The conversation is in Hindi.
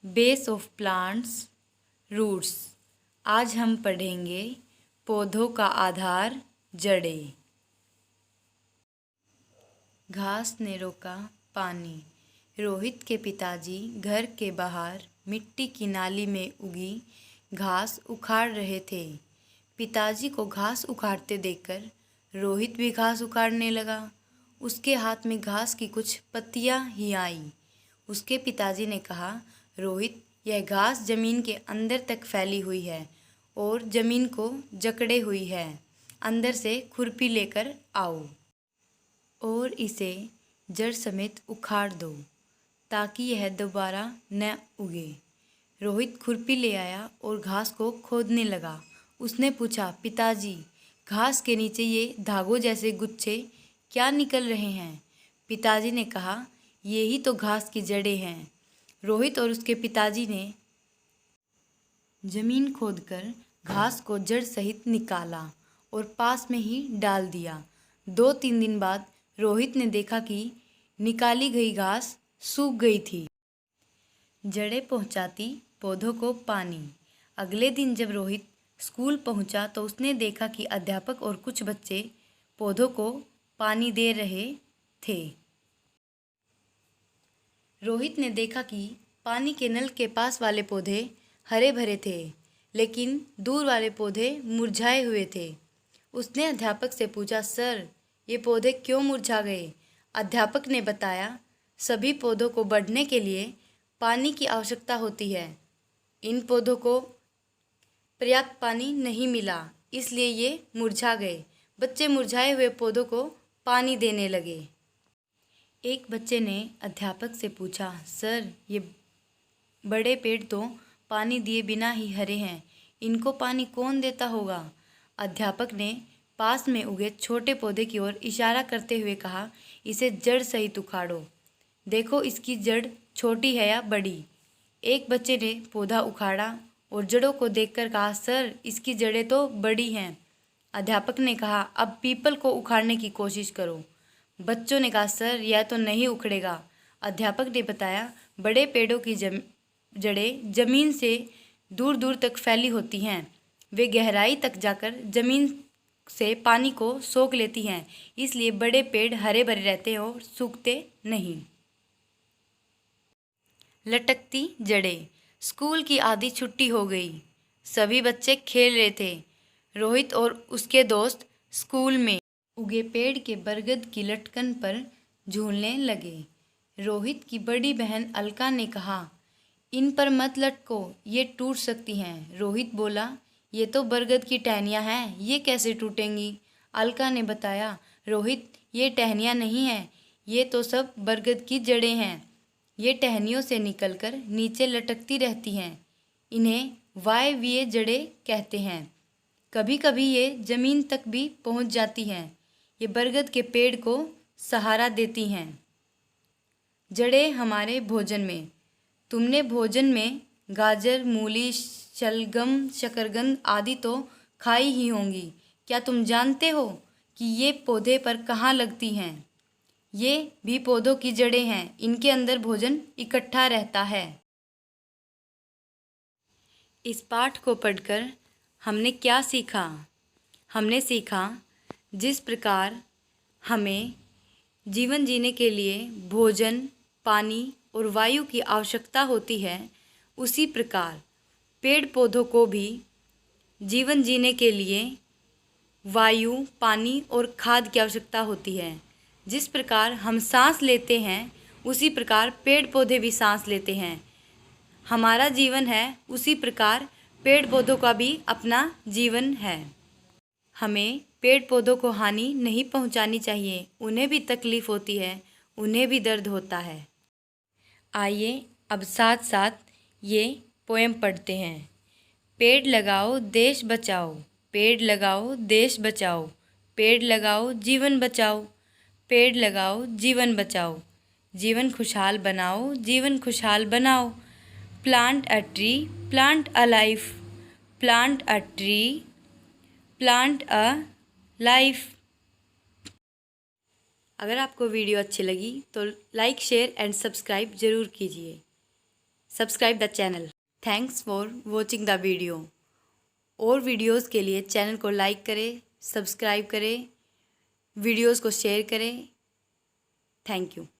Base of plants, roots. आज हम पढ़ेंगे पौधों का आधार, जड़ें। घास ने रोका पानी। रोहित के पिताजी घर के बाहर मिट्टी की नाली में उगी घास उखाड़ रहे थे। पिताजी को घास उखाड़ते देखकर रोहित भी घास उखाड़ने लगा। उसके हाथ में घास की कुछ पत्तियां ही आईं। उसके पिताजी ने कहा, रोहित, यह घास जमीन के अंदर तक फैली हुई है और जमीन को जकड़े हुई है। अंदर से खुरपी लेकर आओ और इसे जड़ समेत उखाड़ दो ताकि यह दोबारा न उगे। रोहित खुरपी ले आया और घास को खोदने लगा। उसने पूछा, पिताजी, घास के नीचे ये धागों जैसे गुच्छे क्या निकल रहे हैं? पिताजी ने कहा, यही तो घास की जड़ें हैं। रोहित और उसके पिताजी ने जमीन खोदकर घास को जड़ सहित निकाला और पास में ही डाल दिया। 2-3 दिन बाद रोहित ने देखा कि निकाली गई घास सूख गई थी। जड़ें पहुंचाती पौधों को पानी। अगले दिन जब रोहित स्कूल पहुंचा तो उसने देखा कि अध्यापक और कुछ बच्चे पौधों को पानी दे रहे थे। रोहित ने देखा कि पानी के नल के पास वाले पौधे हरे भरे थे, लेकिन दूर वाले पौधे मुरझाए हुए थे। उसने अध्यापक से पूछा, सर, ये पौधे क्यों मुरझा गए? अध्यापक ने बताया, सभी पौधों को बढ़ने के लिए पानी की आवश्यकता होती है। इन पौधों को पर्याप्त पानी नहीं मिला, इसलिए ये मुरझा गए। बच्चे मुरझाए हुए पौधों को पानी देने लगे। एक बच्चे ने अध्यापक से पूछा, सर, ये बड़े पेड़ तो पानी दिए बिना ही हरे हैं, इनको पानी कौन देता होगा? अध्यापक ने पास में उगे छोटे पौधे की ओर इशारा करते हुए कहा, इसे जड़ सहित उखाड़ो। देखो इसकी जड़ छोटी है या बड़ी? एक बच्चे ने पौधा उखाड़ा और जड़ों को देखकर कहा, सर, इसकी जड़ें तो बड़ी हैं। अध्यापक ने कहा, अब पीपल को उखाड़ने की कोशिश करो। बच्चों ने कहा, सर, यह तो नहीं उखड़ेगा। अध्यापक ने बताया, बड़े पेड़ों की जड़ें जमीन से दूर दूर तक फैली होती हैं। वे गहराई तक जाकर जमीन से पानी को सोख लेती हैं, इसलिए बड़े पेड़ हरे भरे रहते हैं और सूखते नहीं। लटकती जड़ें। स्कूल की आधी छुट्टी हो गई। सभी बच्चे खेल रहे थे। रोहित और उसके दोस्त स्कूल में उगे पेड़ के बरगद की लटकन पर झूलने लगे। रोहित की बड़ी बहन अलका ने कहा, इन पर मत लटको, ये टूट सकती हैं। रोहित बोला, ये तो बरगद की टहनियाँ हैं, ये कैसे टूटेंगी? अलका ने बताया, रोहित, ये टहनियाँ नहीं हैं, ये तो सब बरगद की जड़ें हैं। ये टहनियों से निकलकर नीचे लटकती रहती हैं। इन्हें वायवीय जड़ें कहते हैं। कभी कभी ये जमीन तक भी पहुंच जाती हैं। ये बरगद के पेड़ को सहारा देती हैं। जड़ें हमारे भोजन में। तुमने भोजन में गाजर, मूली, शलगम, शकरकंद आदि तो खाई ही होंगी। क्या तुम जानते हो कि ये पौधे पर कहाँ लगती हैं? ये भी पौधों की जड़ें हैं। इनके अंदर भोजन इकट्ठा रहता है। इस पाठ को पढ़कर हमने क्या सीखा? हमने सीखा, जिस प्रकार हमें जीवन जीने के लिए भोजन, पानी और वायु की आवश्यकता होती है, उसी प्रकार पेड़ पौधों को भी जीवन जीने के लिए वायु, पानी और खाद की आवश्यकता होती है। जिस प्रकार हम सांस लेते हैं, उसी प्रकार पेड़ पौधे भी सांस लेते हैं। हमारा जीवन है, उसी प्रकार पेड़ पौधों का भी अपना जीवन है। हमें पेड़ पौधों को हानि नहीं पहुंचानी चाहिए। उन्हें भी तकलीफ होती है, उन्हें भी दर्द होता है। आइए अब साथ साथ ये पोएम पढ़ते हैं। पेड़ लगाओ, देश बचाओ। पेड़ लगाओ, देश बचाओ। पेड़ लगाओ, जीवन बचाओ। पेड़ लगाओ, जीवन बचाओ। जीवन खुशहाल बनाओ, जीवन खुशहाल बनाओ। Plant a tree, plant a life. Plant a tree, plant a life. अगर आपको वीडियो अच्छी लगी तो लाइक, शेयर एंड सब्सक्राइब ज़रूर कीजिए। Subscribe the channel. Thanks for watching the video. और वीडियोस के लिए चैनल को लाइक करें, सब्सक्राइब करें, वीडियोस को शेयर करें। Thank you.